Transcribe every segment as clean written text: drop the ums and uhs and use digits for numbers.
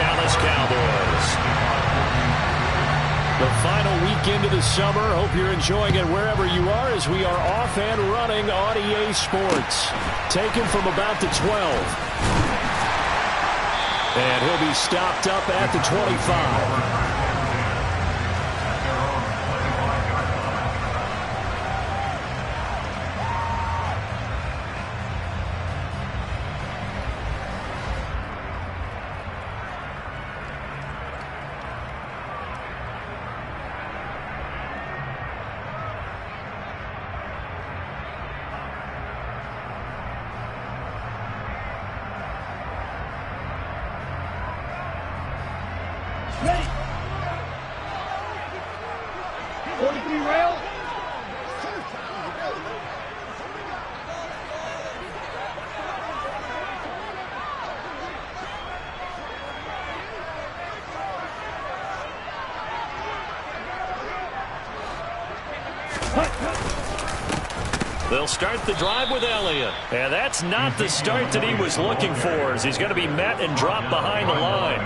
Dallas Cowboys. The final weekend of the summer. Hope you're enjoying it wherever you are as we are off and running on EA Sports. Taken from about the 12. And he'll be stopped up at the 25. They'll start the drive with Elliott. And that's not the start that he was looking for, as he's going to be met and dropped behind the line.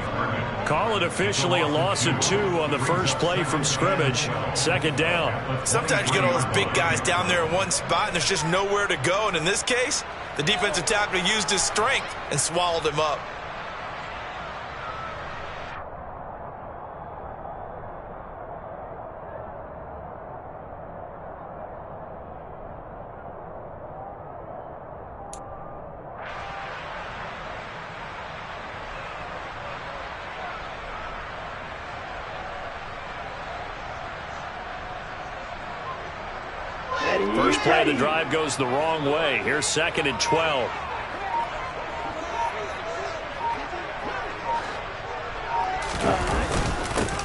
Call it officially a loss of 2 on the first play from scrimmage. Second down. Sometimes you get all those big guys down there in one spot, and there's just nowhere to go. And in this case, the defensive tackle used his strength and swallowed him up. First play of the drive goes the wrong way. Here's 2nd and 12.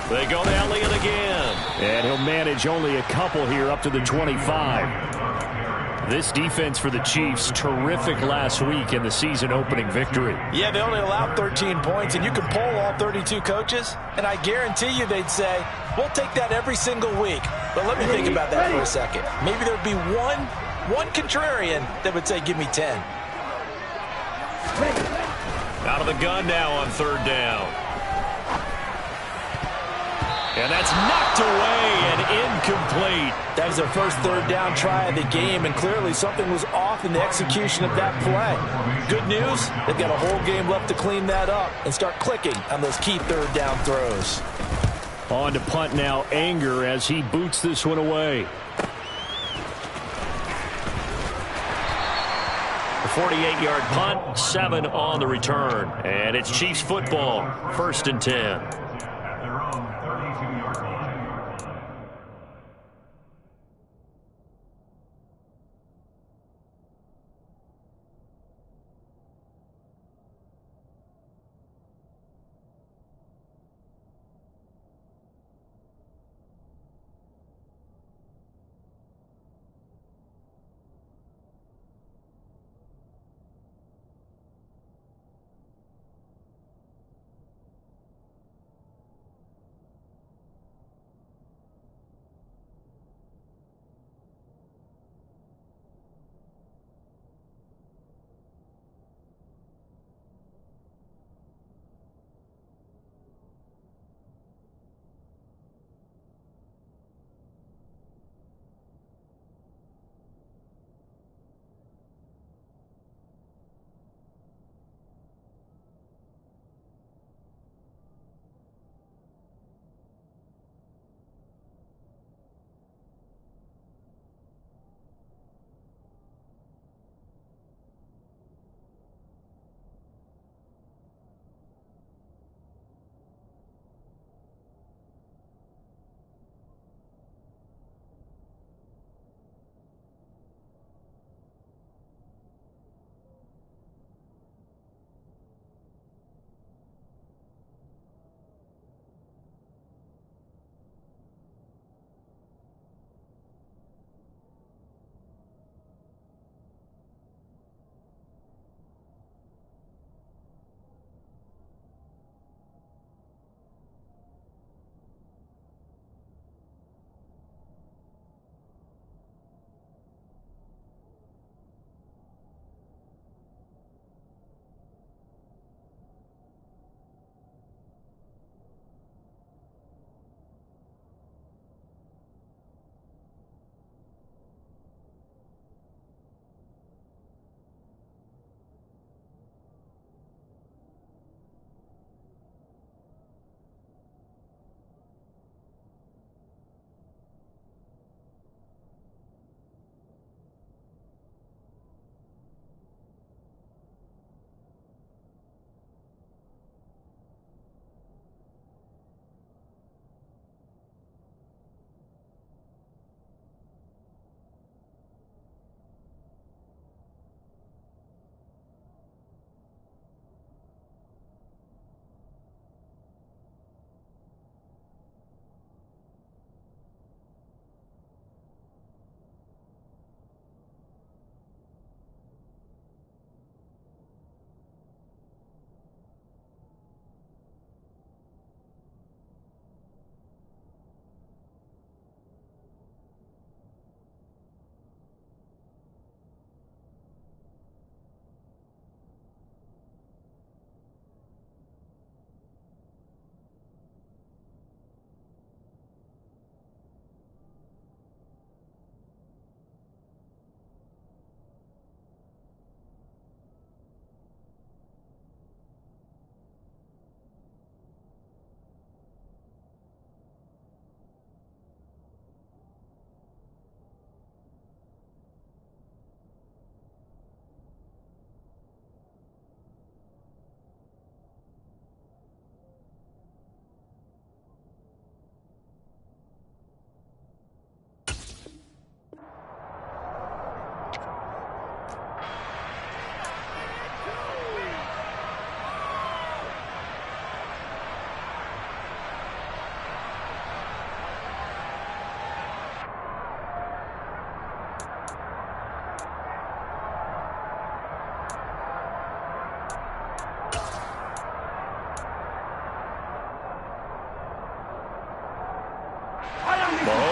They go to Elliott again. And he'll manage only a couple here up to the 25. This defense for the Chiefs, terrific last week in the season-opening victory. Yeah, they only allowed 13 points, and you can poll all 32 coaches, and I guarantee you they'd say, we'll take that every single week. But let me think about that for a second. Maybe there'd be one contrarian that would say, give me 10. Out of the gun now on 3rd down. And that's knocked away and incomplete. That was their first 3rd down try of the game, and clearly something was off in the execution of that play. Good news, they've got a whole game left to clean that up and start clicking on those key 3rd down throws. On to punt now, Anger, as he boots this one away. The 48-yard punt, 7 on the return. And it's Chiefs football, 1st and 10.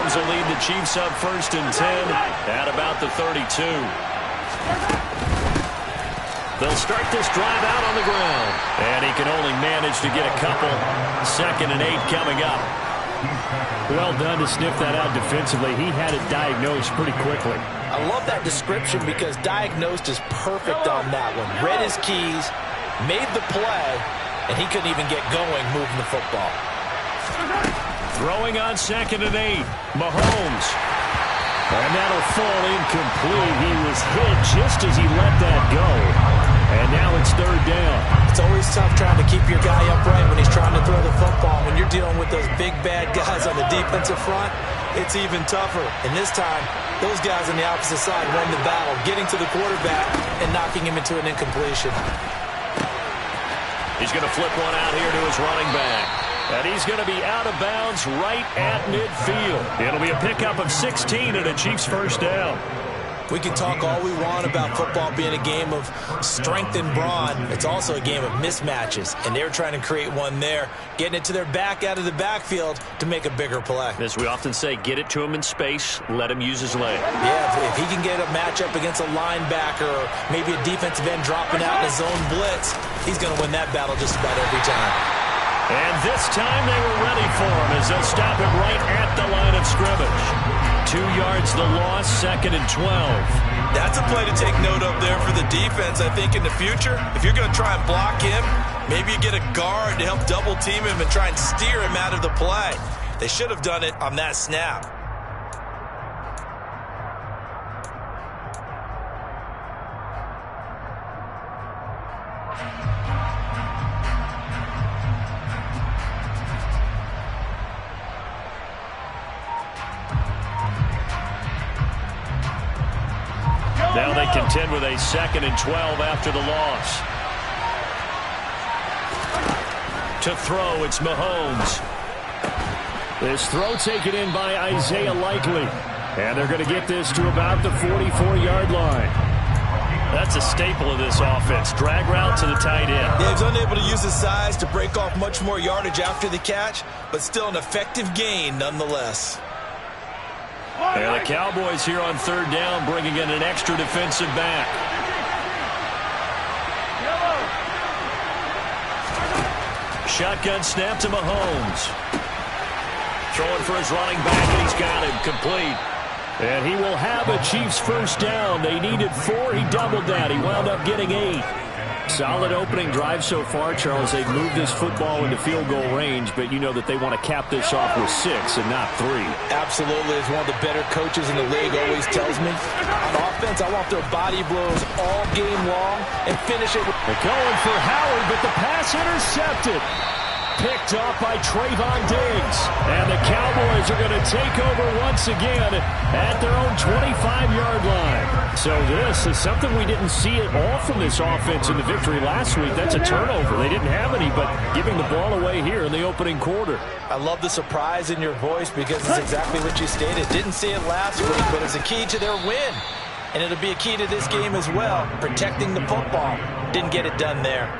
Mahomes will lead the Chiefs up 1st and 10 at about the 32. They'll start this drive out on the ground. And he can only manage to get a couple. 2nd and 8 coming up. Well done to sniff that out defensively. He had it diagnosed pretty quickly. I love that description because diagnosed is perfect on that one. Read his keys, made the play, and he couldn't even get going moving the football. Throwing on 2nd and 8. Mahomes. And that'll fall incomplete. He was hit just as he let that go. And now it's 3rd down. It's always tough trying to keep your guy upright when he's trying to throw the football. When you're dealing with those big, bad guys on the defensive front, it's even tougher. And this time, those guys on the opposite side won the battle, getting to the quarterback and knocking him into an incompletion. He's going to flip one out here to his running back. And he's going to be out of bounds right at midfield. It'll be a pickup of 16 and a Chiefs 1st down. We can talk all we want about football being a game of strength and brawn. It's also a game of mismatches, and they're trying to create one there, getting it to their back out of the backfield to make a bigger play. As we often say, get it to him in space, let him use his leg. Yeah, if he can get a matchup against a linebacker or maybe a defensive end dropping out in a zone blitz, he's going to win that battle just about every time. And this time they were ready for him as they'll stop him right at the line of scrimmage. 2 yards the loss, 2nd and 12. That's a play to take note of there for the defense, I think, in the future. If you're going to try and block him, maybe you get a guard to help double team him and try and steer him out of the play. They should have done it on that snap. Now they contend with a 2nd and 12 after the loss. To throw, it's Mahomes. This throw taken in by Isaiah Likely. And they're going to get this to about the 44-yard line. That's a staple of this offense. Drag route to the tight end. Yeah, he's unable to use his size to break off much more yardage after the catch, but still an effective gain nonetheless. And the Cowboys here on 3rd down, bringing in an extra defensive back. Shotgun snap to Mahomes. Throwing for his running back, and he's got him complete. And he will have a Chiefs 1st down. They needed 4. He doubled that. He wound up getting 8. Solid opening drive so far, Charles. They've moved this football into field goal range, but you know that they want to cap this off with 6 and not 3. Absolutely. As one of the better coaches in the league always tells me, on offense, I want their body blows all game long and finish it. They're going for Howard, but the pass intercepted. Picked off by Trayvon Diggs. And the Cowboys are going to take over once again at their own 25-yard line. So this is something we didn't see at all from this offense in the victory last week. That's a turnover. They didn't have any, but giving the ball away here in the opening quarter. I love the surprise in your voice because it's exactly what you stated. Didn't see it last week, but it's a key to their win. And it'll be a key to this game as well, protecting the football. Didn't get it done there.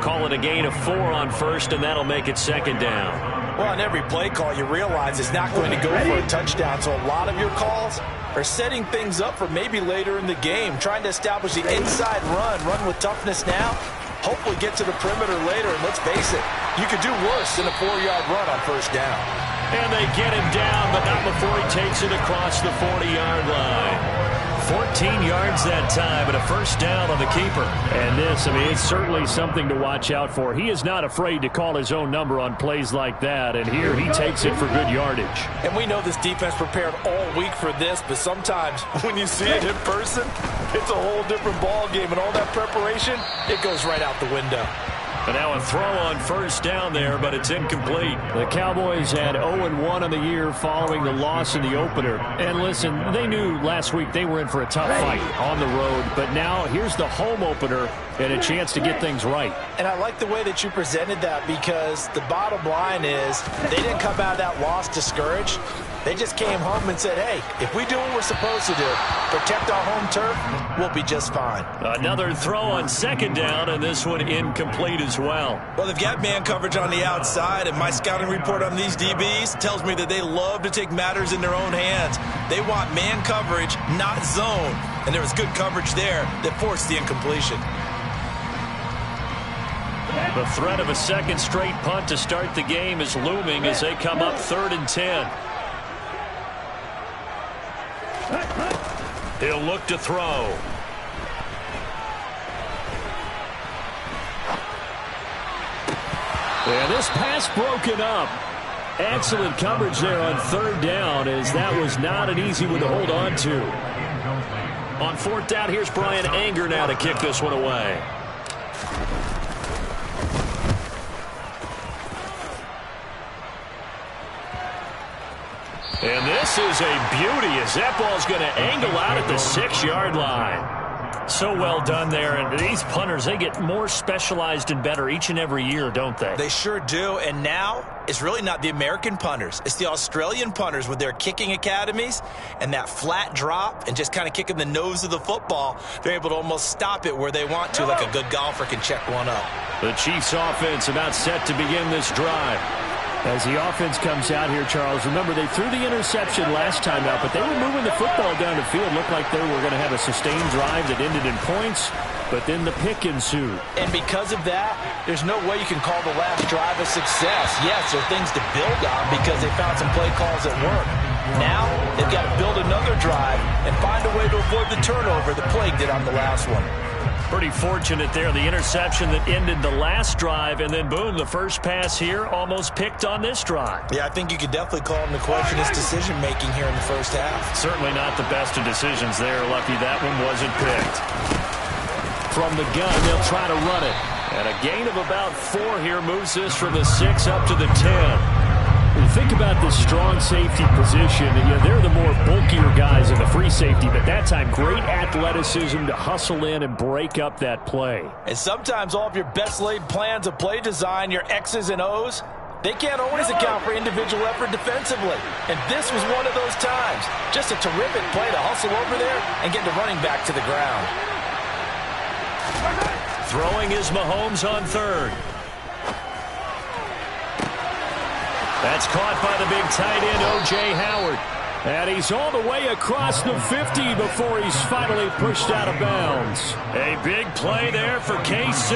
Call it a gain of 4 on 1st, and that'll make it 2nd down. Well, on every play call, you realize it's not going to go for a touchdown, so a lot of your calls are setting things up for maybe later in the game, trying to establish the inside run with toughness now, hopefully get to the perimeter later, and let's face it, you could do worse than a 4-yard run on 1st down. And they get him down, but not before he takes it across the 40-yard line. 14 yards that time, and a 1st down on the keeper. And this, I mean, it's certainly something to watch out for. He is not afraid to call his own number on plays like that, and here he takes it for good yardage. And we know this defense prepared all week for this, but sometimes when you see it in person, it's a whole different ball game, and all that preparation, it goes right out the window. And now a throw on 1st down there, but it's incomplete. The Cowboys had 0-1 on the year following the loss in the opener. And listen, they knew last week they were in for a tough fight on the road. But now here's the home opener and a chance to get things right. And I like the way that you presented that because the bottom line is they didn't come out of that loss discouraged. They just came home and said, hey, if we do what we're supposed to do, protect our home turf, we'll be just fine. Another throw on second down, and this one incomplete as well. Well, they've got man coverage on the outside, and my scouting report on these DBs tells me that they love to take matters in their own hands. They want man coverage, not zone. And there was good coverage there that forced the incompletion. The threat of a second straight punt to start the game is looming as they come up 3rd and 10. He'll look to throw. And this pass broken up. Excellent coverage there on 3rd down, as that was not an easy one to hold on to. On 4th down, here's Brian Anger now to kick this one away. And this is a beauty as that ball's going to angle out at the 6-yard line. So well done there. And these punters, they get more specialized and better each and every year, don't they? They sure do. And now it's really not the American punters. It's the Australian punters with their kicking academies and that flat drop and just kind of kicking the nose of the football. They're able to almost stop it where they want to, like a good golfer can check one up. The Chiefs offense about set to begin this drive. As the offense comes out here, Charles, remember they threw the interception last time out, but they were moving the football down the field. Looked like they were going to have a sustained drive that ended in points, but then the pick ensued. And because of that, there's no way you can call the last drive a success. Yes, there are things to build on because they found some play calls that work. Now they've got to build another drive and find a way to avoid the turnover that plagued it on the last one. Pretty fortunate there, the interception that ended the last drive, and then boom, the first pass here almost picked on this drive. Yeah, I think you could definitely call him to question his decision-making here in the first half. Certainly not the best of decisions there. Lucky that one wasn't picked. From the gun, they'll try to run it. And a gain of about 4 here moves this from the 6 up to the 10. When you think about the strong safety position, they're the more bulkier guys in the free safety, but that time great athleticism to hustle in and break up that play. And sometimes all of your best laid plans of play design, your X's and O's, they can't always account for individual effort defensively. And this was one of those times. Just a terrific play to hustle over there and get the running back to the ground. Throwing is Mahomes on 3rd. That's caught by the big tight end, O.J. Howard. And he's all the way across the 50 before he's finally pushed out of bounds. A big play there for KC.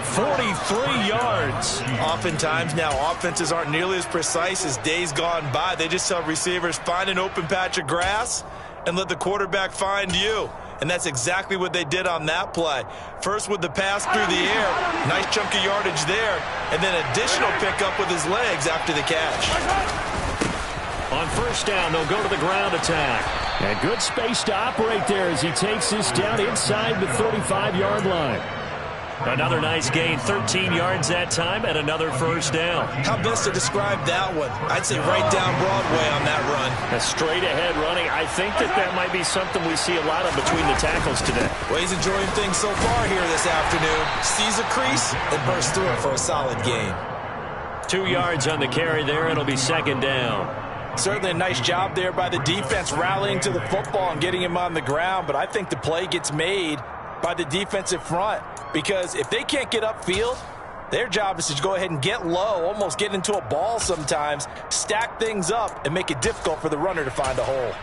43 yards. Oftentimes now, offenses aren't nearly as precise as days gone by. They just tell receivers, find an open patch of grass and let the quarterback find you. And that's exactly what they did on that play. First with the pass through the air. Nice chunk of yardage there. And then additional pickup with his legs after the catch. On 1st down, they'll go to the ground attack. And good space to operate there as he takes this down inside the 35-yard line. Another nice gain, 13 yards that time, and another 1st down. How best to describe that one? I'd say right down Broadway on that run. A straight-ahead running. I think that might be something we see a lot of between the tackles today. Well, he's enjoying things so far here this afternoon. Sees a crease and bursts through it for a solid gain. 2 yards on the carry there. It'll be 2nd down. Certainly a nice job there by the defense rallying to the football and getting him on the ground, but I think the play gets made by the defensive front. Because if they can't get upfield, their job is to go ahead and get low, almost get into a ball sometimes, stack things up, and make it difficult for the runner to find a hole.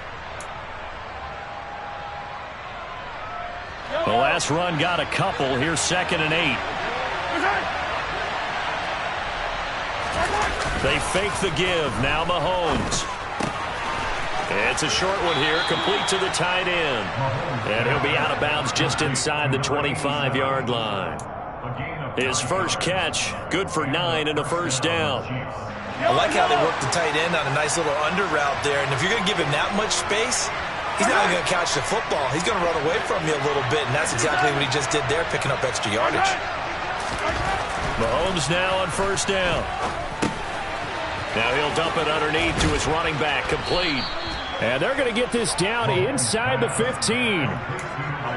The last run got a couple. Here's 2nd and 8. They fake the give. Now Mahomes. It's a short one here, complete to the tight end. And he'll be out of bounds just inside the 25-yard line. His first catch, good for 9 and a 1st down. I like how they work the tight end on a nice little under route there. And if you're going to give him that much space, he's not going to catch the football. He's going to run away from you a little bit, and that's exactly what he just did there, picking up extra yardage. Mahomes now on 1st down. Now he'll dump it underneath to his running back, complete. And they're going to get this down inside the 15.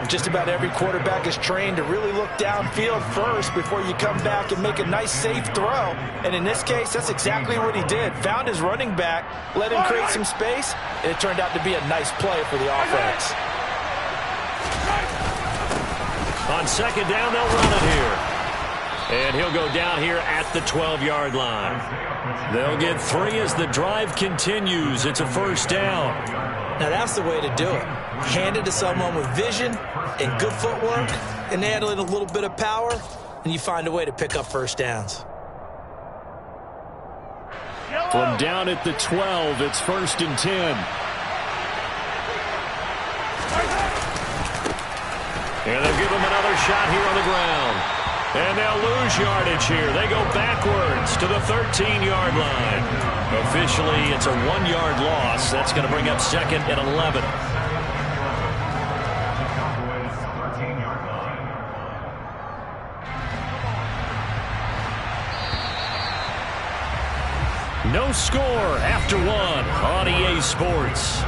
Just about every quarterback is trained to really look downfield first before you come back and make a nice, safe throw. And in this case, that's exactly what he did. Found his running back, let him create some space, and it turned out to be a nice play for the offense. On second down, they'll run it here. And he'll go down here at the 12-yard line. They'll get 3 as the drive continues. It's a first down. Now that's the way to do it. Hand it to someone with vision and good footwork, and add in a little bit of power, and you find a way to pick up first downs. From down at the 12, it's 1st and 10. And they'll give him another shot here on the ground. And they'll lose yardage here. They go backwards to the 13-yard line. Officially, it's a 1-yard loss. That's going to bring up 2nd and 11. No score after 1 on EA Sports.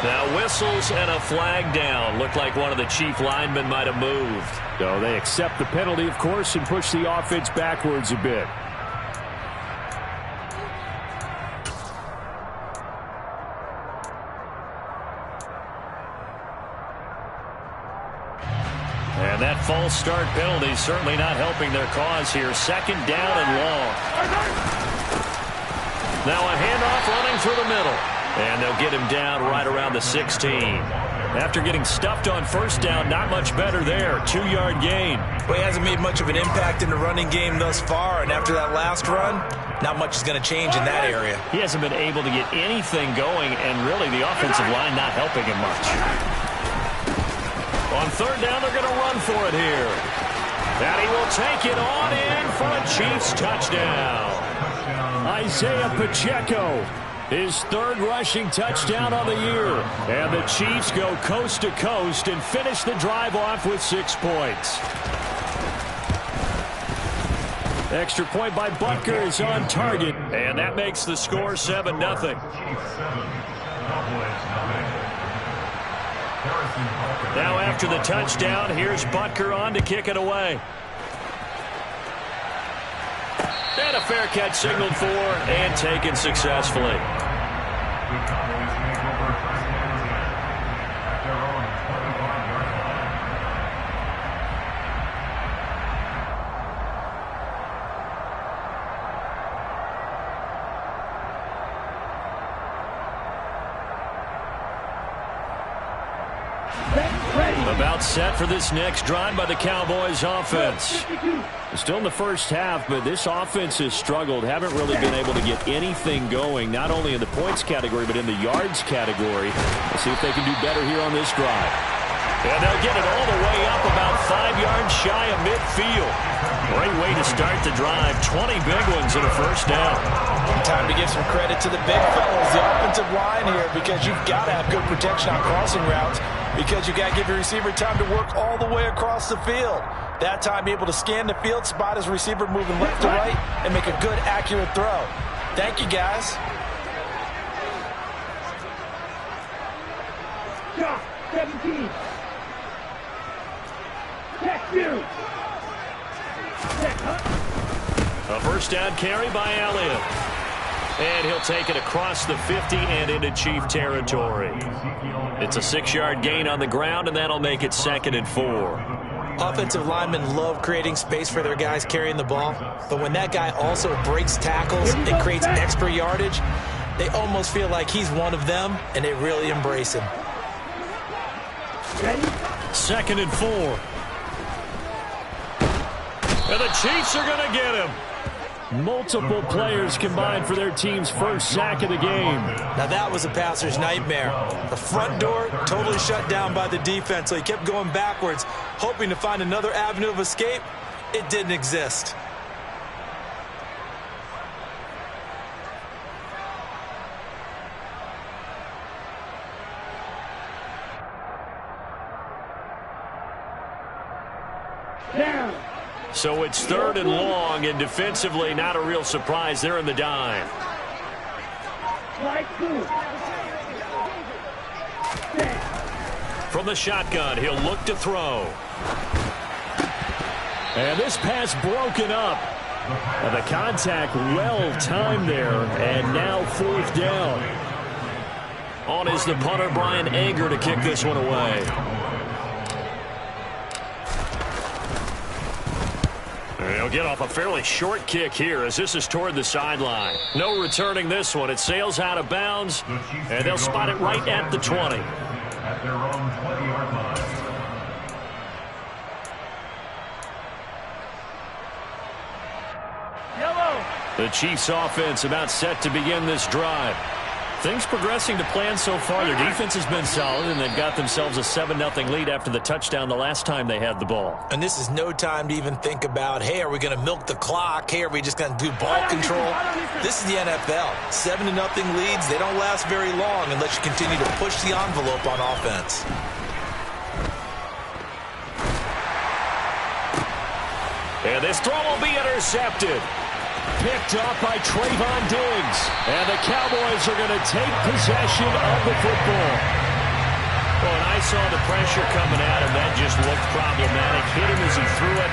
Now whistles and a flag down. Looked like one of the chief linemen might have moved. So they accept the penalty, of course, and push the offense backwards a bit. And that false start penalty certainly not helping their cause here. 2nd down and long. Now a handoff running through the middle. And they'll get him down right around the 16. After getting stuffed on 1st down, not much better there. 2-yard gain. Well, he hasn't made much of an impact in the running game thus far, and after that last run, not much is going to change in that area. He hasn't been able to get anything going, and really the offensive line not helping him much. On 3rd down, they're going to run for it here. And he will take it on in for a Chiefs touchdown. Isaiah Pacheco, his 3rd rushing touchdown on the year. And the Chiefs go coast to coast and finish the drive off with 6 points. Extra point by Butker is on target. And that makes the score 7-0. Now after the touchdown, here's Butker on to kick it away. And a fair catch signaled for and taken successfully. About set for this next drive by the Cowboys offense. Still in the first half, but this offense has struggled. Haven't really been able to get anything going, not only in the points category, but in the yards category. Let's see if they can do better here on this drive. And they'll get it all the way up about 5 yards shy of midfield. Great way to start the drive. 20 big ones in a first down. Time to give some credit to the big fellas, the offensive line here, because you've got to have good protection on crossing routes, because you've got to give your receiver time to work all the way across the field. That time, be able to scan the field, spot his receiver moving left to right, and make a good, accurate throw. Thank you, guys. Shot 17. Check you. A first down carry by Elliott. And he'll take it across the 50 and into Chief territory. It's a 6-yard gain on the ground, and that'll make it 2nd and 4. Offensive linemen love creating space for their guys carrying the ball, but when that guy also breaks tackles and creates extra yardage, they almost feel like he's one of them, and they really embrace him. 2nd and 4. And the Chiefs are going to get him. Multiple players combined for their team's first sack of the game. Now that was a passer's nightmare. The front door totally shut down by the defense, so he kept going backwards, hoping to find another avenue of escape. It didn't exist. Down. So it's 3rd and long, and defensively not a real surprise. They're in the dime. Slide 2. Set. From the shotgun, he'll look to throw. And this pass broken up. And the contact well timed there, and now 4th down. On is the punter, Brian Anger, to kick this one away. He'll get off a fairly short kick here as this is toward the sideline. No returning this one. It sails out of bounds, and they'll spot it right at the 20. At their own 20-yard line. The Chiefs offense about set to begin this drive. Things progressing to plan so far. Their defense has been solid, and they've got themselves a 7-0 lead after the touchdown the last time they had the ball. And this is no time to even think about, hey, are we going to milk the clock? Hey, are we just going to do ball control? This is the NFL. 7-0 leads, they don't last very long unless you continue to push the envelope on offense. And this throw will be intercepted. Picked off by Trayvon Diggs. And the Cowboys are going to take possession of the football. Well, and I saw the pressure coming at him. That just looked problematic. Hit him as he threw it,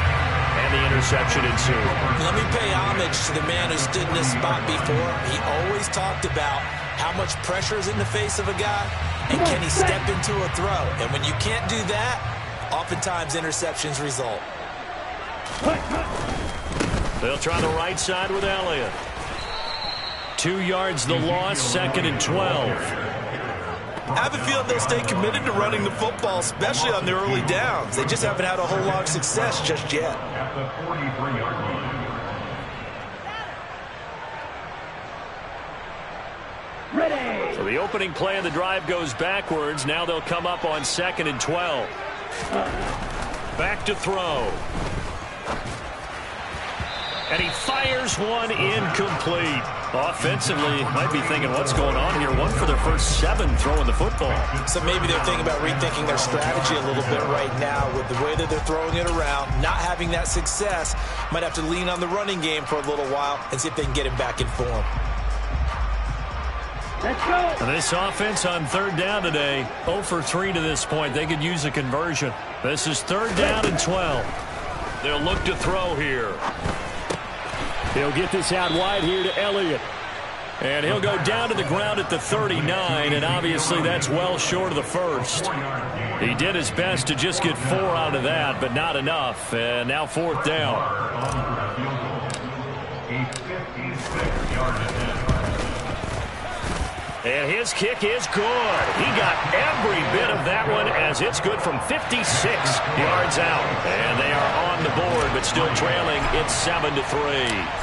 and the interception ensued. Let me pay homage to the man who stood in this spot before. He always talked about how much pressure is in the face of a guy, and can he step into a throw. And when you can't do that, oftentimes interceptions result. They'll try the right side with Elliott. 2 yards the loss, 2nd and 12. I have a feeling they'll stay committed to running the football, especially on their early downs. They just haven't had a whole lot of success just yet. At the 43-yard line. Ready. So the opening play of the drive goes backwards. Now they'll come up on 2nd and 12. Back to throw. And he fires one incomplete. Offensively, might be thinking, what's going on here? 1 for their first 7 throwing the football. So maybe they're thinking about rethinking their strategy a little bit right now with the way that they're throwing it around, not having that success. Might have to lean on the running game for a little while and see if they can get him back in form. Let's go. And this offense on 3rd down today, 0 for 3 to this point. They could use a conversion. This is 3rd down and 12. They'll look to throw here. He'll get this out wide here to Elliott. And he'll go down to the ground at the 39, and obviously that's well short of the first. He did his best to just get 4 out of that, but not enough. And now 4th down. A 56-yard attempt. And his kick is good. He got every bit of that one as it's good from 56 yards out. And they are on the board, but still trailing. It's 7-3.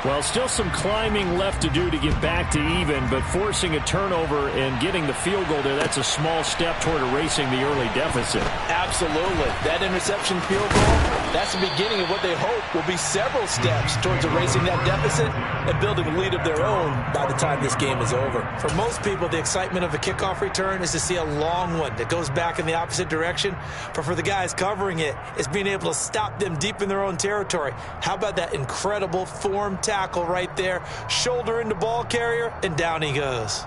Well, still some climbing left to do to get back to even, but forcing a turnover and getting the field goal there, that's a small step toward erasing the early deficit. Absolutely. That interception field goal, that's the beginning of what they hope will be several steps towards erasing that deficit and building a lead of their own by the time this game is over. For most people, the excitement of a kickoff return is to see a long one that goes back in the opposite direction. But for the guys covering it, it's being able to stop them deep in their own territory. How about that incredible form tackle right there, shoulder into ball carrier, and down he goes.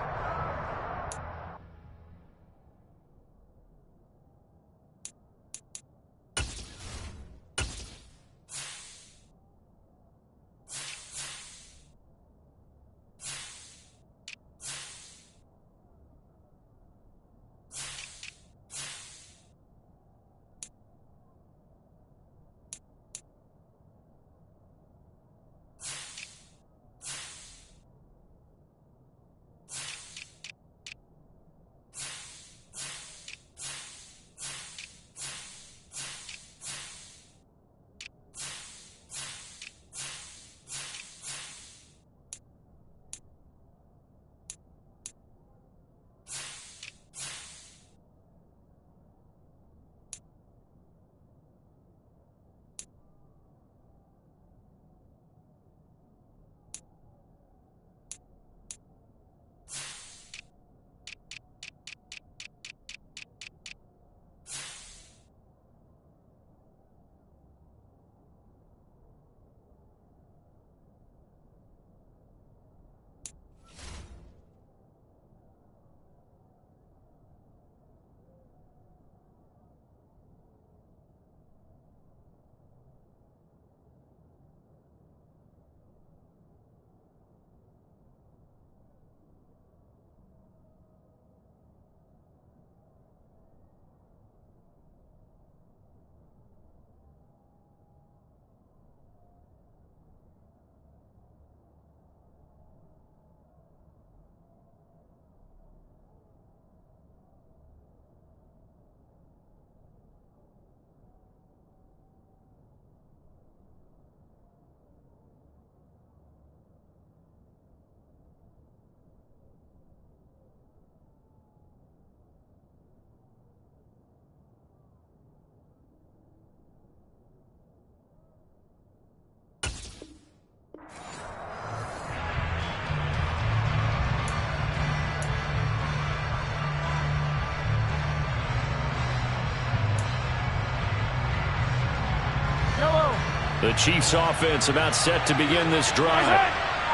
The Chiefs offense about set to begin this drive.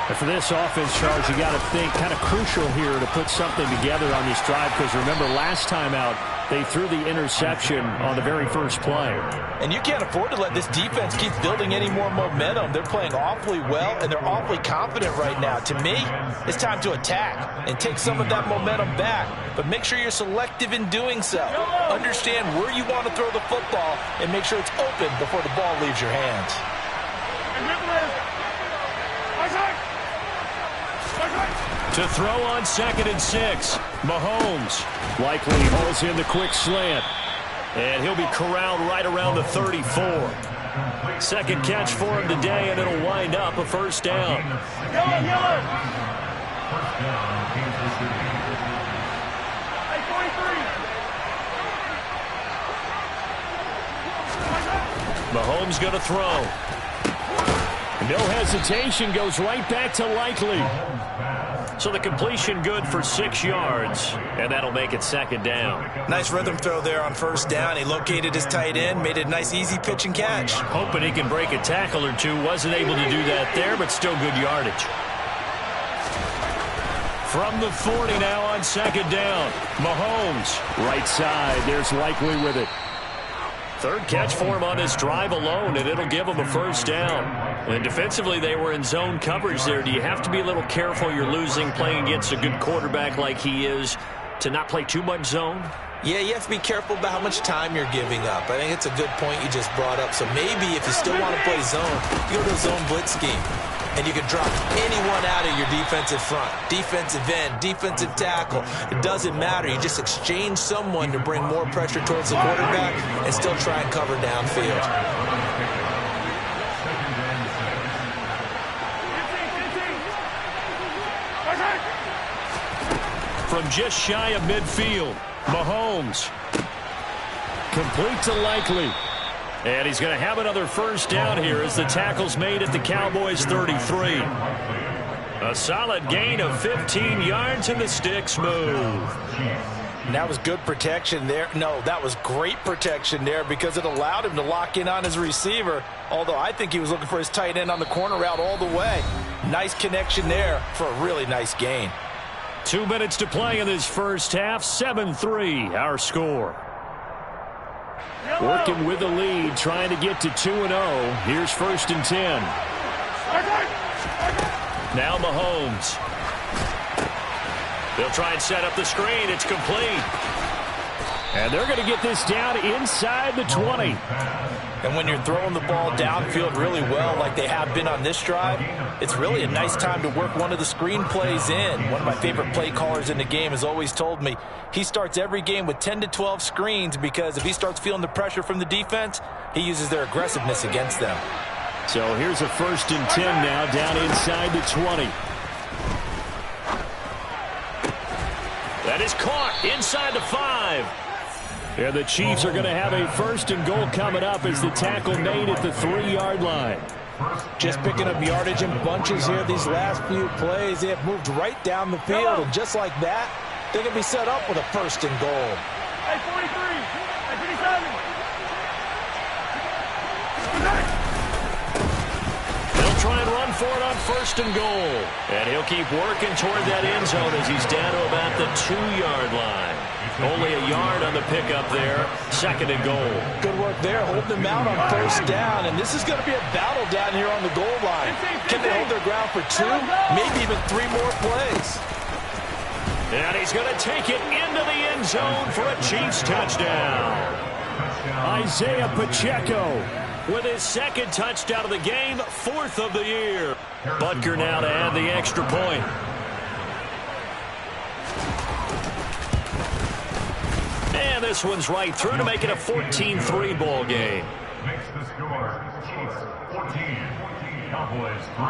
And for this offense, Charles, you got to think kind of crucial here to put something together on this drive, because remember last time out they threw the interception on the very first play. And you can't afford to let this defense keep building any more momentum. They're playing awfully well, and they're awfully confident right now. To me, it's time to attack and take some of that momentum back. But make sure you're selective in doing so. Understand where you want to throw the football and make sure it's open before the ball leaves your hands. To throw on 2nd and 6. Mahomes likely hauls in the quick slant. And he'll be corralled right around the 34. Second catch for him today, and it'll wind up a first down. First down, Kansas City. Mahomes going to throw. No hesitation, goes right back to Likely. So the completion good for 6 yards, and that'll make it 2nd down. Nice rhythm throw there on first down. He located his tight end, made it a nice easy pitch and catch. Hoping he can break a tackle or two. Wasn't able to do that there, but still good yardage. From the 40 now on 2nd down. Mahomes. Right side, there's Likely with it. Third catch for him on this drive alone, and it'll give him a first down. And defensively, they were in zone coverage there. Do you have to be a little careful? You're losing, playing against a good quarterback like he is, to not play too much zone? Yeah, you have to be careful about how much time you're giving up. I think it's a good point you just brought up. So maybe if you still want to play zone, you go to a zone blitz scheme. And you can drop anyone out of your defensive front, defensive end, defensive tackle. It doesn't matter. You just exchange someone to bring more pressure towards the quarterback and still try and cover downfield. From just shy of midfield, Mahomes. Complete to Likely. And he's going to have another first down here as the tackle's made at the Cowboys' 33. A solid gain of 15 yards, and the sticks move. And that was good protection there. No, that was great protection there because it allowed him to lock in on his receiver, although I think he was looking for his tight end on the corner route all the way. Nice connection there for a really nice gain. 2 minutes to play in this first half. 7-3, our score. Working with the lead, trying to get to 2-0. Here's 1st and 10. Now Mahomes. They'll try and set up the screen. It's complete. And they're going to get this down inside the 20. And when you're throwing the ball downfield really well like they have been on this drive, it's really a nice time to work one of the screen plays in. One of my favorite play callers in the game has always told me he starts every game with 10 to 12 screens because if he starts feeling the pressure from the defense, he uses their aggressiveness against them. So here's a 1st and 10 now down inside the 20. That is caught inside the 5. And the Chiefs are going to have a 1st and goal coming up as the tackle made at the 3-yard line. Just picking up yardage in bunches here these last few plays. They have moved right down the field, and just like that, they can be set up with a 1st and goal. Hey, 43. Hey, 57. They'll try and run for it on 1st and goal. And he'll keep working toward that end zone as he's down to about the 2-yard line. Only a yard on the pickup there. 2nd and goal. Good work there, holding them out on 1st down. And this is going to be a battle down here on the goal line. Can they hold their ground for 2, maybe even 3 more plays? And he's going to take it into the end zone for a Chiefs touchdown. Isaiah Pacheco with his 2nd touchdown of the game, 4th of the year. Butker now to add the extra point. And this one's right through to make it a 14-3 ball game. Makes the score. Chiefs 14, Cowboys 3.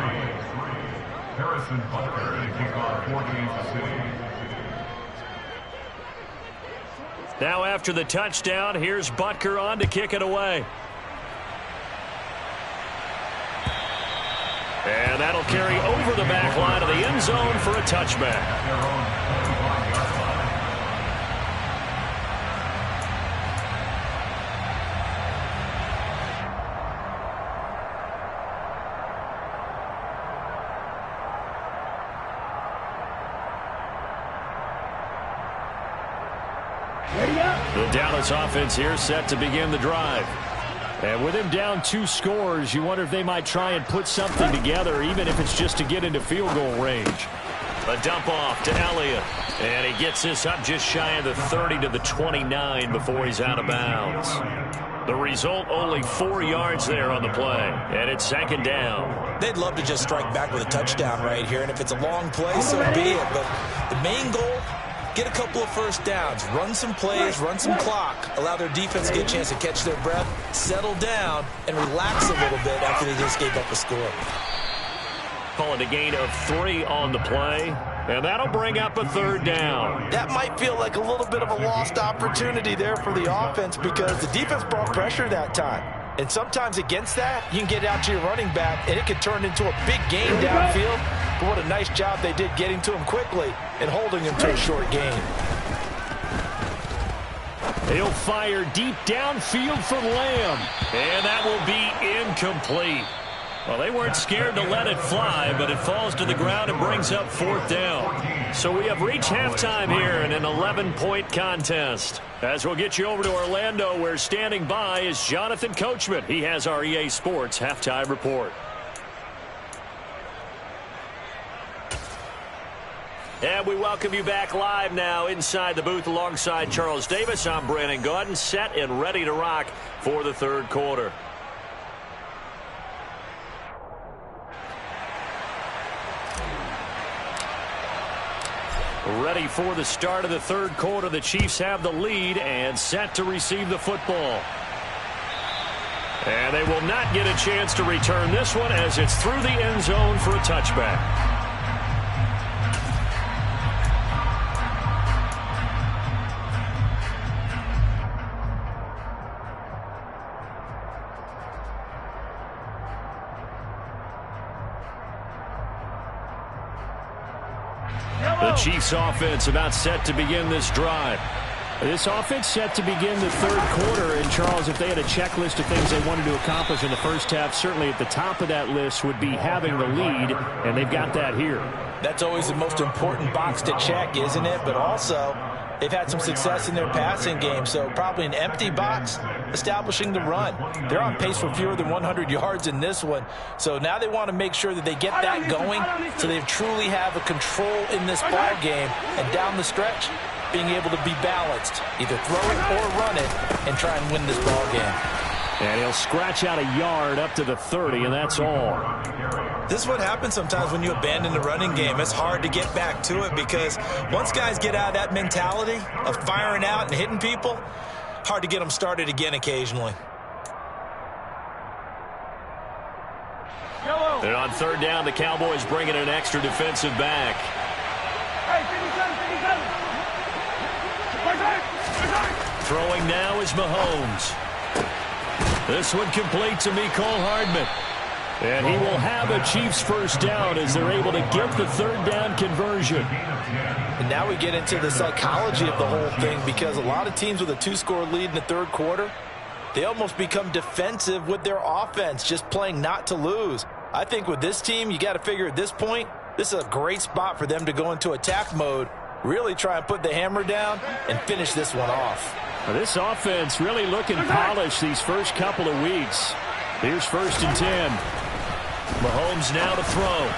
Harrison Butker to kick off for Kansas City. Now after the touchdown, here's Butker on to kick it away. And that'll carry over the back line of the end zone for a touchback. The Dallas offense here set to begin the drive. And with him down 2 scores, you wonder if they might try and put something together, even if it's just to get into field goal range. A dump off to Elliott. And he gets this up just shy of the 30 to the 29 before he's out of bounds. The result, only 4 yards there on the play. And it's 2nd down. They'd love to just strike back with a touchdown right here. And if it's a long play, so be it. But the main goal, get a couple of first downs, run some plays, run some clock, allow their defense to get a chance to catch their breath, settle down, and relax a little bit after they just gave up a score. Call it a gain of 3 on the play, and that'll bring up a 3rd down. That might feel like a little bit of a lost opportunity there for the offense because the defense brought pressure that time. And sometimes against that, you can get out to your running back, and it can turn into a big gain downfield. But what a nice job they did getting to him quickly and holding him to a short gain. He'll fire deep downfield for Lamb, and that will be incomplete. Well, they weren't scared to let it fly, but it falls to the ground and brings up 4th down. So we have reached halftime here in an 11-point contest. As we'll get you over to Orlando, where standing by is Jonathan Coachman. He has our EA Sports halftime report. And we welcome you back live now inside the booth alongside Charles Davis. I'm Brandon Gaudin, set and ready to rock for the 3rd quarter. Ready for the start of the 3rd quarter. The Chiefs have the lead and set to receive the football. And they will not get a chance to return this one as it's through the end zone for a touchback. The Chiefs offense about set to begin this drive. This offense set to begin the 3rd quarter. And, Charles, if they had a checklist of things they wanted to accomplish in the first half, certainly at the top of that list would be having the lead, and they've got that here. That's always the most important box to check, isn't it? But also, they've had some success in their passing game, so probably an empty box establishing the run. They're on pace for fewer than 100 yards in this one, so now they want to make sure that they get that going so they truly have a control in this ball game, and down the stretch, being able to be balanced, either throw it or run it, and try and win this ball game. And he'll scratch out a yard up to the 30, and that's all. This is what happens sometimes when you abandon the running game. It's hard to get back to it because once guys get out of that mentality of firing out and hitting people, hard to get them started again occasionally. And on 3rd down, the Cowboys bring in an extra defensive back. Throwing now is Mahomes. This one complete to Mecole Hardman. And he will have a Chiefs 1st down as they're able to get the 3rd down conversion. And now we get into the psychology of the whole thing because a lot of teams with a 2-score lead in the 3rd quarter, they almost become defensive with their offense, just playing not to lose. I think with this team, you got to figure at this point, this is a great spot for them to go into attack mode, really try and put the hammer down and finish this one off. Well, this offense really looking polished these first couple of weeks. Here's 1st and 10. Mahomes now to throw.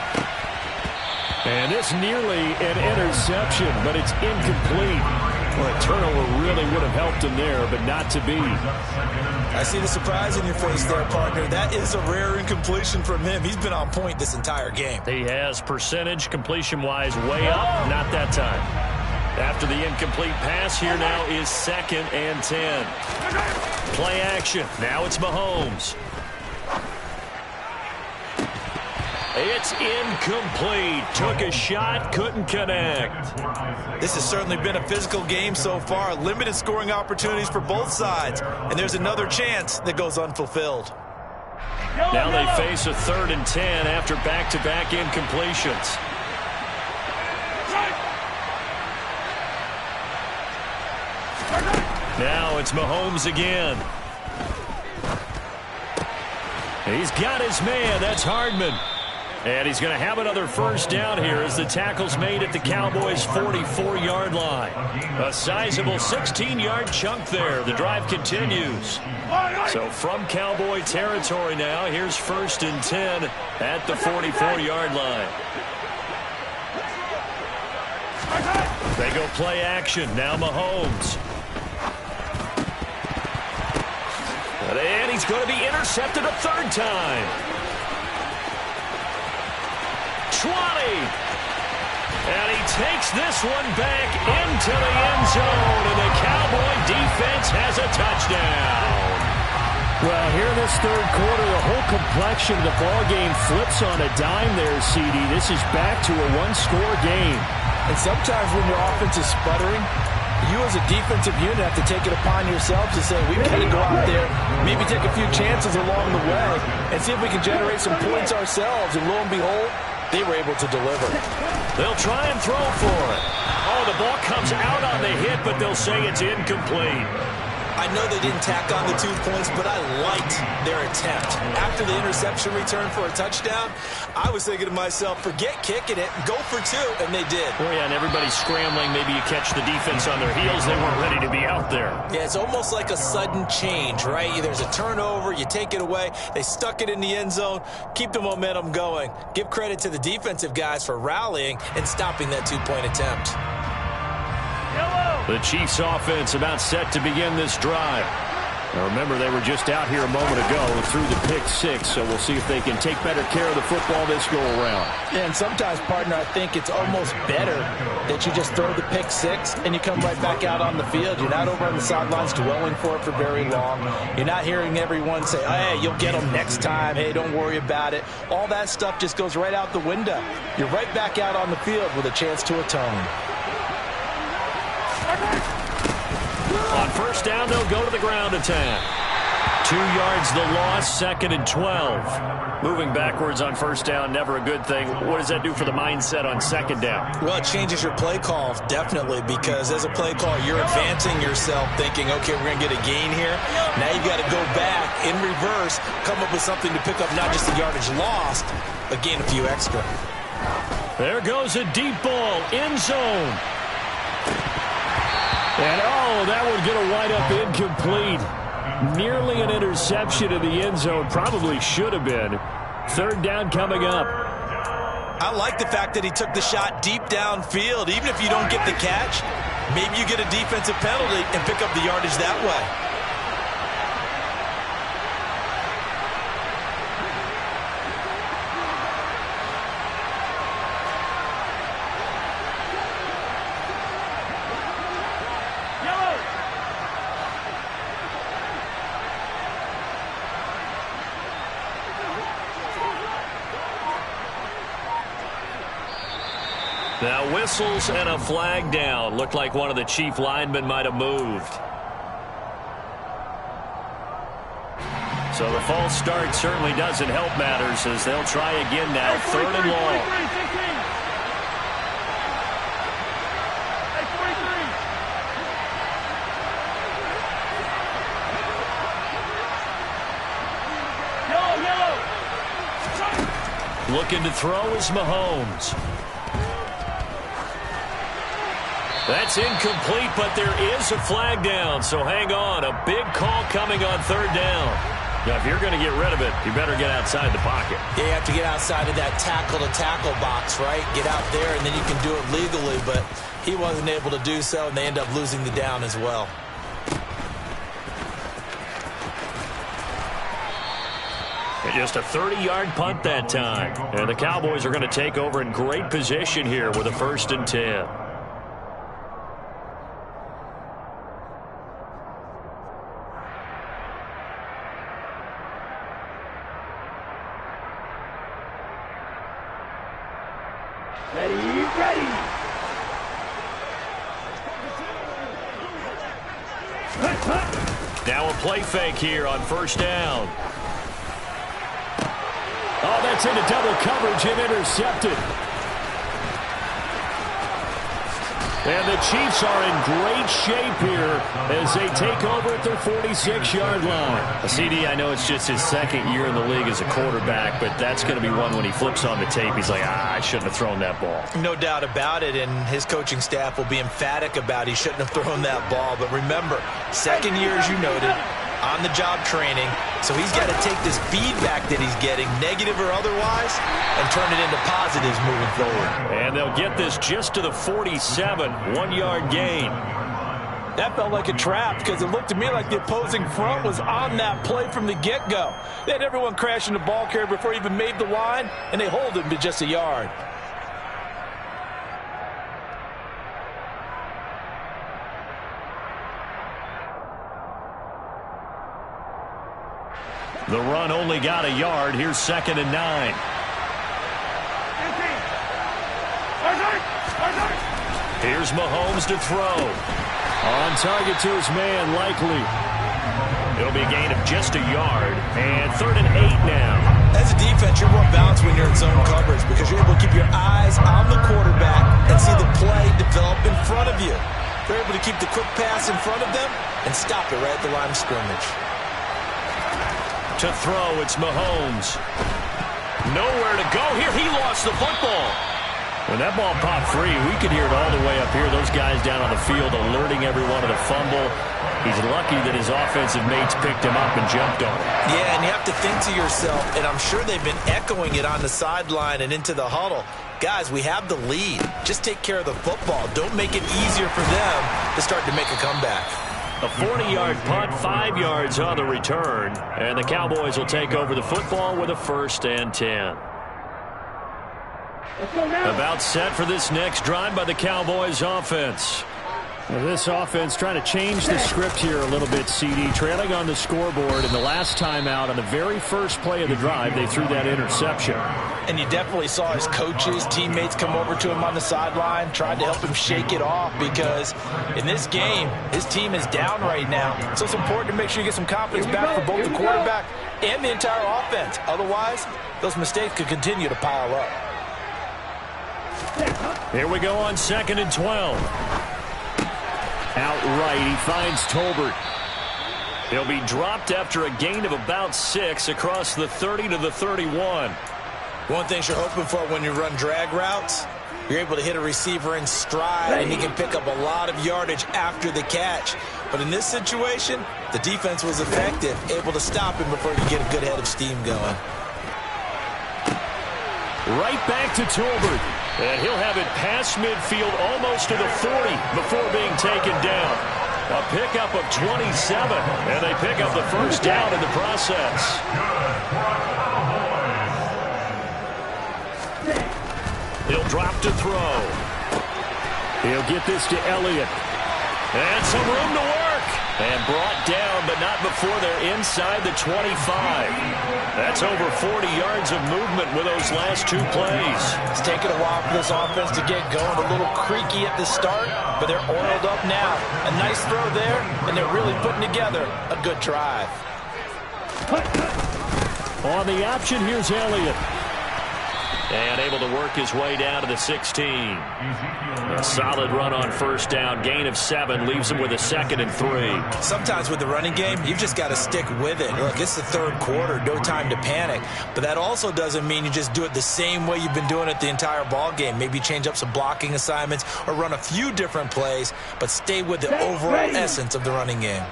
And this nearly an interception, but it's incomplete. Well, a turnover really would have helped him there, but not to be. I see the surprise in your face there, partner. That is a rare incompletion from him. He's been on point this entire game. He has percentage completion-wise way up, not that time. After the incomplete pass, here now is 2nd and 10. Play action. Now it's Mahomes. It's incomplete. Took a shot, couldn't connect. This has certainly been a physical game so far. Limited scoring opportunities for both sides. And there's another chance that goes unfulfilled. Now they face a 3rd and 10 after back-to-back incompletions. Now it's Mahomes again. He's got his man. That's Hardman. And he's going to have another first down here as the tackle's made at the Cowboys' 44-yard line. A sizable 16-yard chunk there. The drive continues. So from Cowboy territory now, here's 1st and 10 at the 44-yard line. They go play action. Now Mahomes. And he's going to be intercepted a third time. 20. And he takes this one back into the end zone. And the Cowboy defense has a touchdown. Well, here in this third quarter, the whole complexion of the ball game flips on a dime there, CD. This is back to a one-score game. And sometimes when your offense is sputtering, you as a defensive unit have to take it upon yourself to say, we've got to go out there, maybe take a few chances along the way, and see if we can generate some points ourselves. And lo and behold, they were able to deliver. They'll try and throw for it. Oh, the ball comes out on the hit, but they'll say it's incomplete. I know they didn't tack on the 2 points, but I liked their attempt. After the interception return for a touchdown, I was thinking to myself, forget kicking it, go for 2, and they did. Oh, yeah, and everybody's scrambling. Maybe you catch the defense on their heels. They weren't ready to be out there. Yeah, it's almost like a sudden change, right? There's a turnover, you take it away, they stuck it in the end zone, keep the momentum going. Give credit to the defensive guys for rallying and stopping that 2-point attempt. The Chiefs offense about set to begin this drive. Now remember, they were just out here a moment ago through the pick 6, so we'll see if they can take better care of the football this go-around. Yeah, and sometimes, partner, I think it's almost better that you just throw the pick 6 and you come right back out on the field. You're not over on the sidelines dwelling for it for very long. You're not hearing everyone say, hey, you'll get them next time. Hey, don't worry about it. All that stuff just goes right out the window. You're right back out on the field with a chance to atone. On first down, they'll go to the ground attack. 2 yards the loss, 2nd and 12. Moving backwards on first down, never a good thing. What does that do for the mindset on 2nd down? Well, it changes your play call, definitely, because as a play call, you're advancing yourself thinking, okay, we're going to get a gain here. Now you've got to go back in reverse, come up with something to pick up not just the yardage lost, but gain a few extra. There goes a deep ball, end zone. And, oh, that would get a wind up incomplete. Nearly an interception in the end zone. Probably should have been. 3rd down coming up. I like the fact that he took the shot deep downfield. Even if you don't get the catch, maybe you get a defensive penalty and pick up the yardage that way. Now whistles and a flag down. Looked like one of the Chief linemen might have moved. So the false start certainly doesn't help matters as they'll try again now. 3rd and long. Looking to throw is Mahomes. That's incomplete, but there is a flag down, so hang on. A big call coming on 3rd down. Now, if you're going to get rid of it, you better get outside the pocket. Yeah, you have to get outside of that tackle-to-tackle box, right? Get out there, and then you can do it legally, but he wasn't able to do so, and they end up losing the down as well. And just a 30-yard punt that time. And the Cowboys are going to take over in great position here with a 1st and 10. Ready. Now a play fake here on 1st down. Oh, that's into double coverage and intercepted. And the Chiefs are in great shape here as they take over at their 46-yard line. CD, I know it's just his second year in the league as a quarterback, but that's going to be one when he flips on the tape. He's like, I shouldn't have thrown that ball. No doubt about it, and his coaching staff will be emphatic about he shouldn't have thrown that ball. But remember, second year, as you noted, on-the-job training, so he's got to take this feedback that he's getting, negative or otherwise, and turn it into positives moving forward. And they'll get this just to the 47, 1-yard gain. That felt like a trap because it looked to me like the opposing front was on that play from the get-go. They had everyone crashing the ball carrier before he even made the line, and they hold him to just a yard. The run only got a yard. Here's 2nd and 9. Here's Mahomes to throw. On target to his man, Likely. It'll be a gain of just a yard. And 3rd and 8 now. As a defense, you're more balanced when you're in zone coverage because you're able to keep your eyes on the quarterback and see the play develop in front of you. They're able to keep the quick pass in front of them and stop it right at the line of scrimmage. To throw, it's Mahomes. Nowhere to go here. He lost the football. When that ball popped free, we could hear it all the way up here. Those guys down on the field alerting everyone of the fumble. He's lucky that his offensive mates picked him up and jumped on him. Yeah, and you have to think to yourself, and I'm sure they've been echoing it on the sideline and into the huddle. Guys, we have the lead. Just take care of the football. Don't make it easier for them to start to make a comeback. A 40-yard punt, 5 yards on the return. And the Cowboys will take over the football with a 1st and 10. About set for this next drive by the Cowboys offense. Well, this offense trying to change the script here a little bit, CD. Trailing on the scoreboard, and the last time out on the very first play of the drive, they threw that interception. And you definitely saw his coaches, teammates come over to him on the sideline, tried to help him shake it off because in this game, his team is down right now. So it's important to make sure you get some confidence back for both the quarterback and the entire offense. Otherwise, those mistakes could continue to pile up. Here we go on 2nd and 12. Outright, he finds Tolbert. He'll be dropped after a gain of about 6 across the 30 to the 31. One thing you're hoping for when you run drag routes, you're able to hit a receiver in stride, and he can pick up a lot of yardage after the catch. But in this situation, the defense was effective, able to stop him before he could get a good head of steam going. Right back to Tolbert. And he'll have it past midfield almost to the 40 before being taken down. A pickup of 27, and they pick up the 1st down in the process. He'll drop to throw. He'll get this to Elliott. And some room to work. And brought down, but not before they're inside the 25. That's over 40 yards of movement with those last 2 plays. It's taken a while for this offense to get going. A little creaky at the start, but they're oiled up now. A nice throw there, and they're really putting together a good drive. On the option, here's Elliott. And able to work his way down to the 16. A solid run on 1st down. Gain of 7 leaves him with a 2nd and 3. Sometimes with the running game, you've just got to stick with it. Look, it's the 3rd quarter. No time to panic. But that also doesn't mean you just do it the same way you've been doing it the entire ball game. Maybe change up some blocking assignments or run a few different plays, but stay with the overall essence of the running game.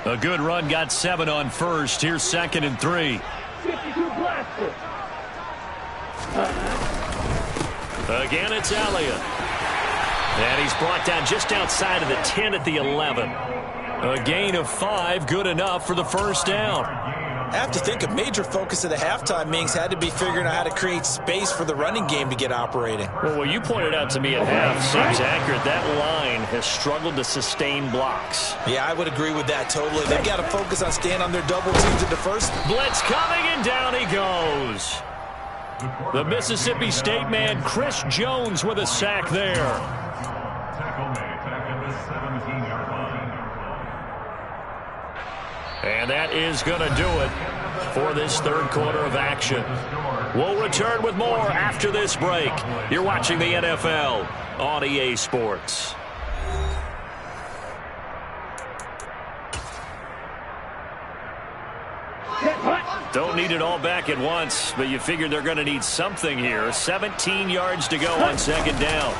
A good run got 7 on 1st. Here's 2nd and 3. 52 blaster. Again, it's Elliott. And he's brought down just outside of the 10 at the 11. A gain of 5, good enough for the 1st down. I have to think a major focus of the halftime meetings had to be figuring out how to create space for the running game to get operating. Well, what you pointed out to me at half seems accurate. That line has struggled to sustain blocks. Yeah, I would agree with that totally. They've got to focus on staying on their double teams at the first. Blitz coming, and down he goes. The Mississippi State man, Chris Jones, with a sack there. Tackle made back at the 17-yard line. And that is going to do it for this 3rd quarter of action. We'll return with more after this break. You're watching the NFL on EA Sports. Don't need it all back at once, but you figure they're going to need something here. 17 yards to go on second down.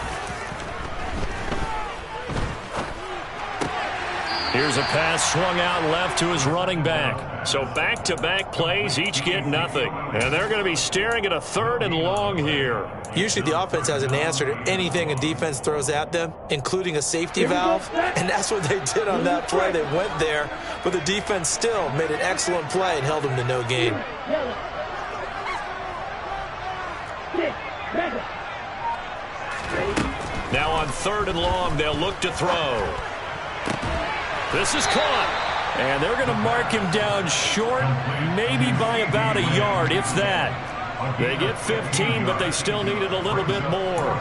Here's a pass swung out left to his running back. So back-to-back plays, each get nothing. And they're going to be staring at a 3rd and long here. Usually the offense has an answer to anything a defense throws at them, including a safety valve. And that's what they did on that play. They went there, but the defense still made an excellent play and held them to no gain. Now on 3rd and long, they'll look to throw. This is caught, and they're going to mark him down short, maybe by about a yard, if that. They get 15, but they still need it a little bit more.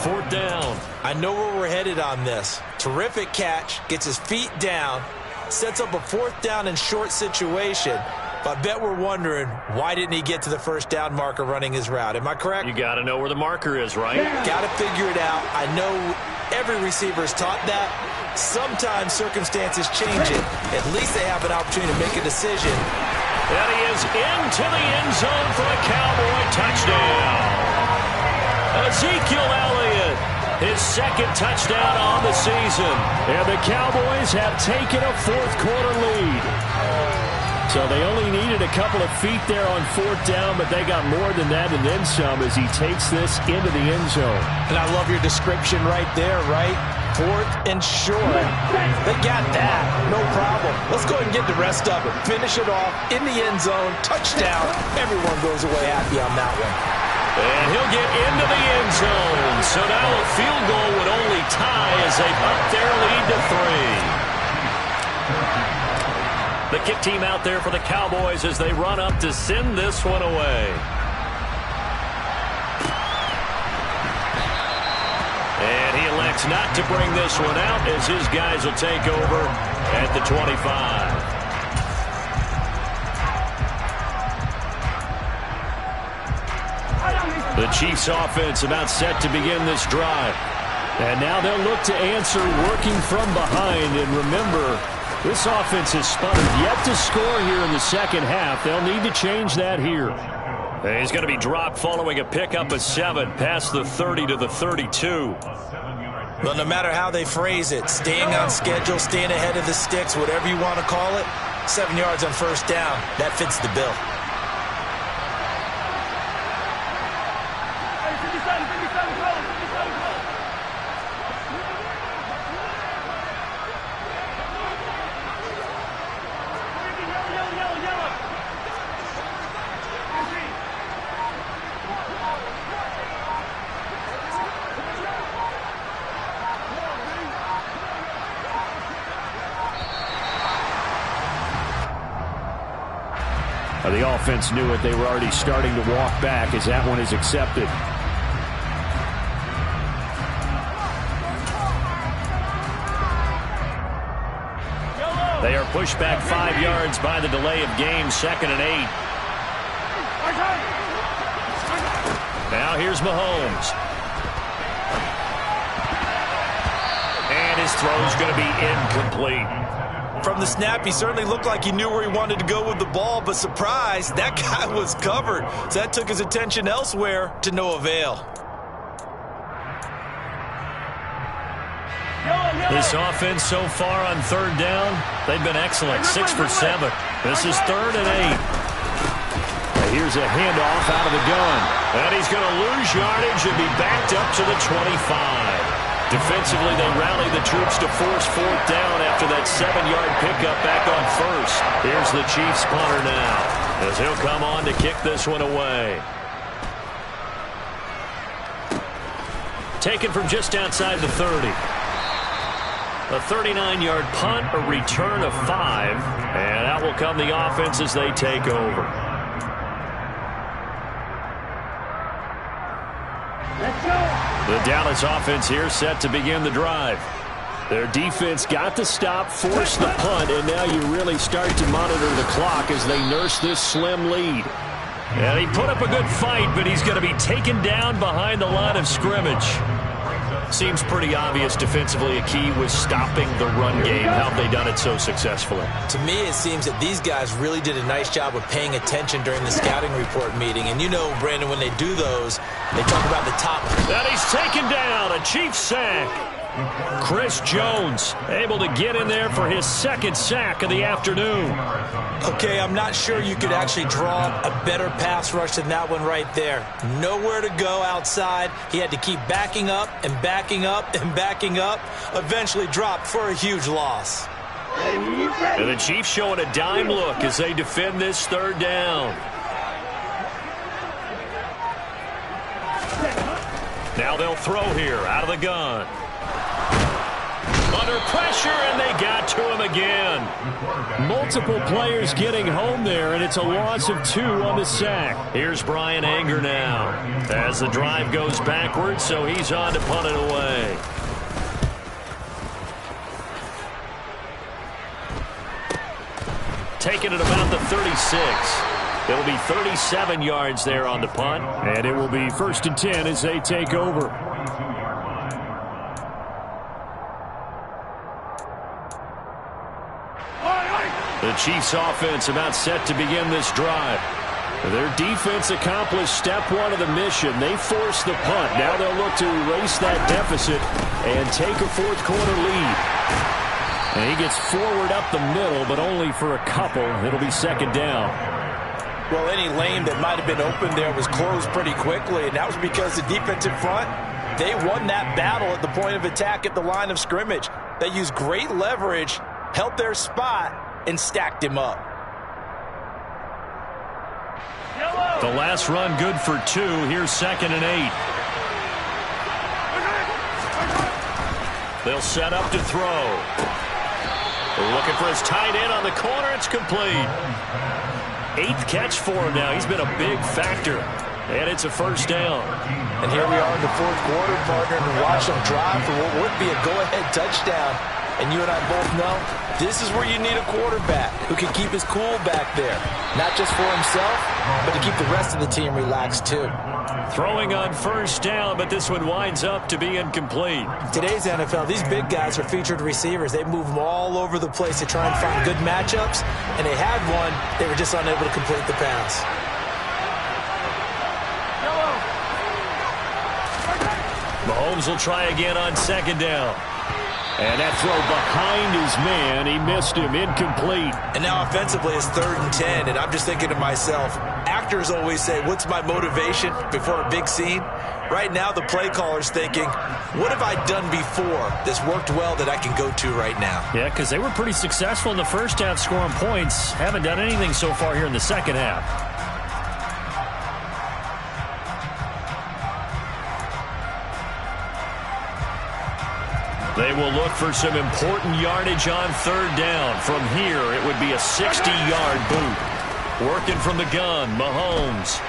4th down. I know where we're headed on this. Terrific catch, gets his feet down, sets up a 4th down and short situation. But I bet we're wondering, why didn't he get to the 1st down marker running his route? Am I correct? You got to know where the marker is, right? Got to figure it out. I know every receiver is taught that. Sometimes circumstances change it. At least they have an opportunity to make a decision. And he is into the end zone for a Cowboy touchdown. Ezekiel Elliott, his 2nd touchdown on the season. And the Cowboys have taken a 4th quarter lead. So they only needed a couple of feet there on 4th down, but they got more than that and then some as he takes this into the end zone. And I love your description right there, right? 4th and short. They got that. No problem. Let's go ahead and get the rest of it. Finish it off in the end zone. Touchdown. Everyone goes away happy on that one. And he'll get into the end zone. So now a field goal would only tie as they up their lead to 3. The kick team out there for the Cowboys as they run up to send this one away. And he elects not to bring this one out as his guys will take over at the 25. The Chiefs offense about set to begin this drive. And now they'll look to answer working from behind. And remember, this offense has sputtered yet to score here in the second half. They'll need to change that here. And he's going to be dropped following a pickup of 7 past the 30 to the 32. Well, no matter how they phrase it, staying on schedule, staying ahead of the sticks, whatever you want to call it, 7 yards on 1st down, that fits the bill. The offense knew it. They were already starting to walk back as that one is accepted. They are pushed back 5 yards by the delay of game, 2nd and 8. Now here's Mahomes. And his throw's going to be incomplete. From the snap, he certainly looked like he knew where he wanted to go with the ball, but surprise, that guy was covered. So that took his attention elsewhere to no avail. This offense so far on 3rd down, they've been excellent. 6 for 7. This is 3rd and 8. Here's a handoff out of the gun. And he's going to lose yardage and be backed up to the 25. Defensively, they rally the troops to force 4th down after that 7-yard pickup back on 1st. Here's the Chiefs punter now as he'll come on to kick this one away. Taken from just outside the 30. A 39-yard punt, a return of 5, and out will come the offense as they take over. Let's go. The Dallas offense here set to begin the drive. Their defense got the stop, forced the punt, and now you really start to monitor the clock as they nurse this slim lead. And he put up a good fight, but he's going to be taken down behind the line of scrimmage. Seems pretty obvious defensively a key was stopping the run game. How have they done it so successfully? To me, it seems that these guys really did a nice job of paying attention during the scouting report meeting. And you know, Brandon, when they do those, they talk about the top. And he's taken down, a Chiefs sack. Chris Jones able to get in there for his second sack of the afternoon. Okay, I'm not sure you could actually draw a better pass rush than that one right there. Nowhere to go outside. He had to keep backing up and backing up and backing up. Eventually dropped for a huge loss. And the Chiefs showing a dime look as they defend this third down. Now they'll throw here out of the gun. Under pressure, and they got to him again. Multiple players getting home there, and it's a loss of 2 on the sack. Here's Brian Anger now as the drive goes backwards, so he's on to punt it away. Taking it about the 36. It'll be 37 yards there on the punt. And it will be 1st and 10 as they take over. The Chiefs offense about set to begin this drive. Their defense accomplished step 1 of the mission. They forced the punt. Now they'll look to erase that deficit and take a 4th quarter lead. And he gets forward up the middle, but only for a couple. It'll be 2nd down. Well, any lane that might have been open there was closed pretty quickly, and that was because the defensive front, they won that battle at the point of attack at the line of scrimmage. They used great leverage, held their spot, and stacked him up. The last run good for 2. Here's 2nd and 8. They'll set up to throw. Looking for his tight end on the corner. It's complete. 8th catch for him now. He's been a big factor. And it's a 1st down. And here we are in the 4th quarter, partner, and watch them drive for what would be a go-ahead touchdown. And you and I both know this is where you need a quarterback who can keep his cool back there. Not just for himself, but to keep the rest of the team relaxed too. Throwing on 1st down, but this one winds up to be incomplete. Today's NFL, these big guys are featured receivers. They move them all over the place to try and find good matchups. And they had one. They were just unable to complete the pass. Mahomes will try again on 2nd down. And that throw behind his man, he missed him, incomplete. And now offensively it's 3rd and 10, and I'm just thinking to myself, actors always say, what's my motivation before a big scene? Right now the play caller's thinking, what have I done before that's worked well that I can go to right now? Yeah, because they were pretty successful in the first half scoring points. Haven't done anything so far here in the second half. They will look for some important yardage on 3rd down. From here, it would be a 60-yard boot. Working from the gun, Mahomes.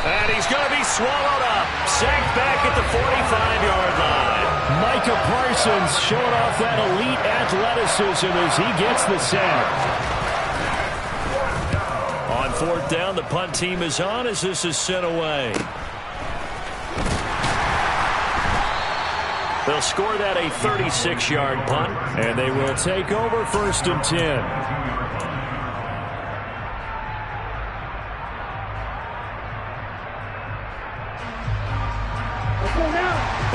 And he's going to be swallowed up. Sacked back at the 45-yard line. Micah Parsons showing off that elite athleticism as he gets the sack. On 4th down, the punt team is on as this is sent away. They'll score that a 36-yard punt. And they will take over 1st and 10.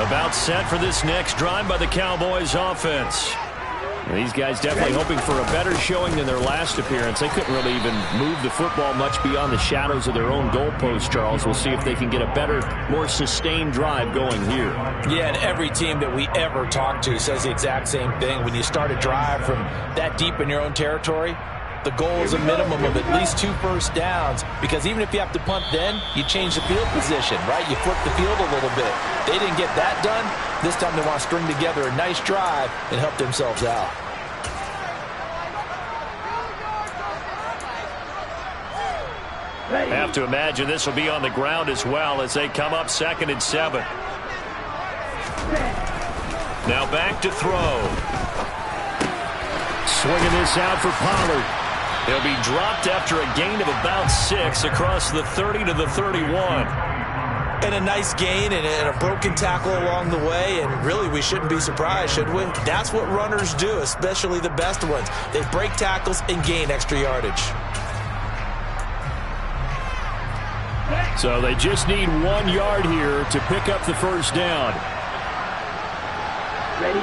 About set for this next drive by the Cowboys offense. These guys definitely hoping for a better showing than their last appearance. They couldn't really even move the football much beyond the shadows of their own goalpost, Charles. We'll see if they can get a better, more sustained drive going here. Yeah, and every team that we ever talk to says the exact same thing. When you start a drive from that deep in your own territory, the goal is a minimum of at least 2 first downs, because even if you have to punt then, you change the field position, right? You flip the field a little bit. They didn't get that done. This time they want to string together a nice drive and help themselves out. Have to imagine this will be on the ground as well as they come up 2nd and 7. Now back to throw. Swinging this out for Pollard. He'll be dropped after a gain of about 6 across the 30 to the 31. And a nice gain and a broken tackle along the way, and really we shouldn't be surprised, should we? That's what runners do, especially the best ones. They break tackles and gain extra yardage. So they just need 1 yard here to pick up the first down. Ready?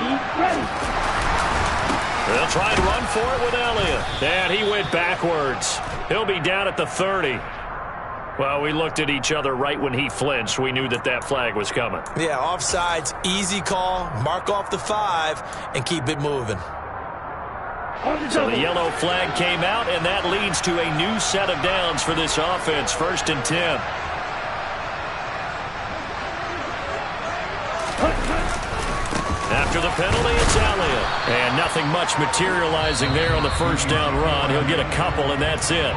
They'll try and run for it with Elliott. And he went backwards. He'll be down at the 30. Well, we looked at each other right when he flinched. We knew that flag was coming. Yeah, offsides, easy call. Mark off the 5 and keep it moving. So the yellow flag came out, and that leads to a new set of downs for this offense. 1st and 10. After the penalty, it's Elliott. And nothing much materializing there on the first down run. He'll get a couple, and that's it.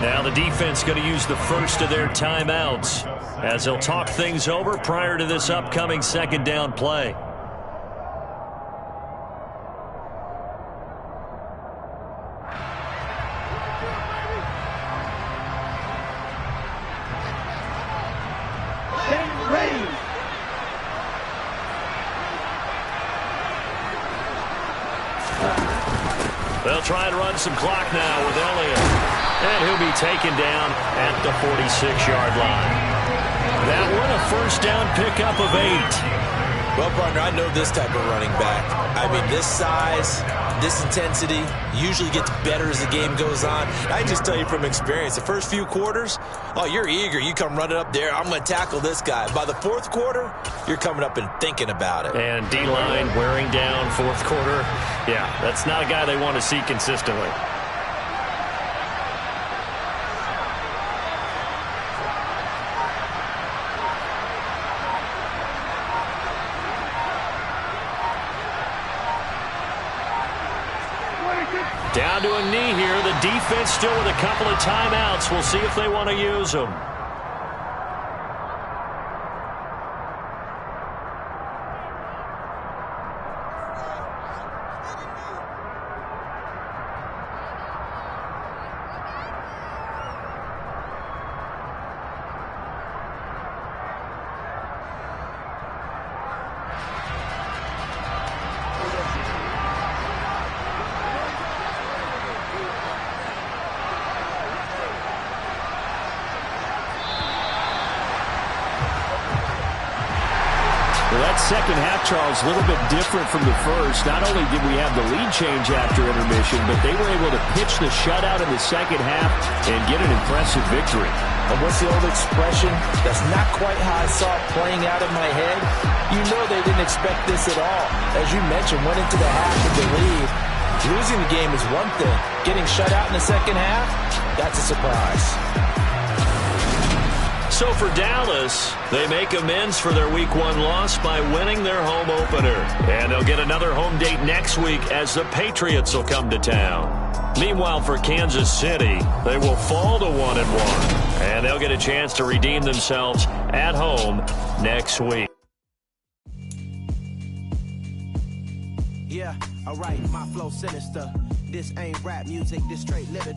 Now the defense going to use the first of their timeouts as they'll talk things over prior to this upcoming 2nd down play. They'll try and run some clock now with Elliott. And he'll be taken down at the 46-yard line. That one, a first down pickup of 8. Well, partner, I know this type of running back. I mean, this size, this intensity usually gets better as the game goes on. I just tell you from experience, the first few quarters, oh, you're eager. You come running up there. I'm going to tackle this guy. By the 4th quarter, you're coming up and thinking about it. And D-line wearing down 4th quarter. Yeah, that's not a guy they want to see consistently. Down to a knee here. The defense still with a couple of timeouts. We'll see if they want to use them. Second half, Charles, a little bit different from the first. Not only did we have the lead change after intermission, but they were able to pitch the shutout in the second half and get an impressive victory. And what's the old expression? That's not quite how I saw it playing out in my head. You know they didn't expect this at all. As you mentioned, went into the half with the lead. Losing the game is one thing. Getting shut out in the second half, that's a surprise. So for Dallas, they make amends for their Week 1 loss by winning their home opener. And they'll get another home date next week as the Patriots will come to town. Meanwhile, for Kansas City, they will fall to 1-1. And they'll get a chance to redeem themselves at home next week. Yeah, alright, my flow sinister. This ain't rap music, this straight living.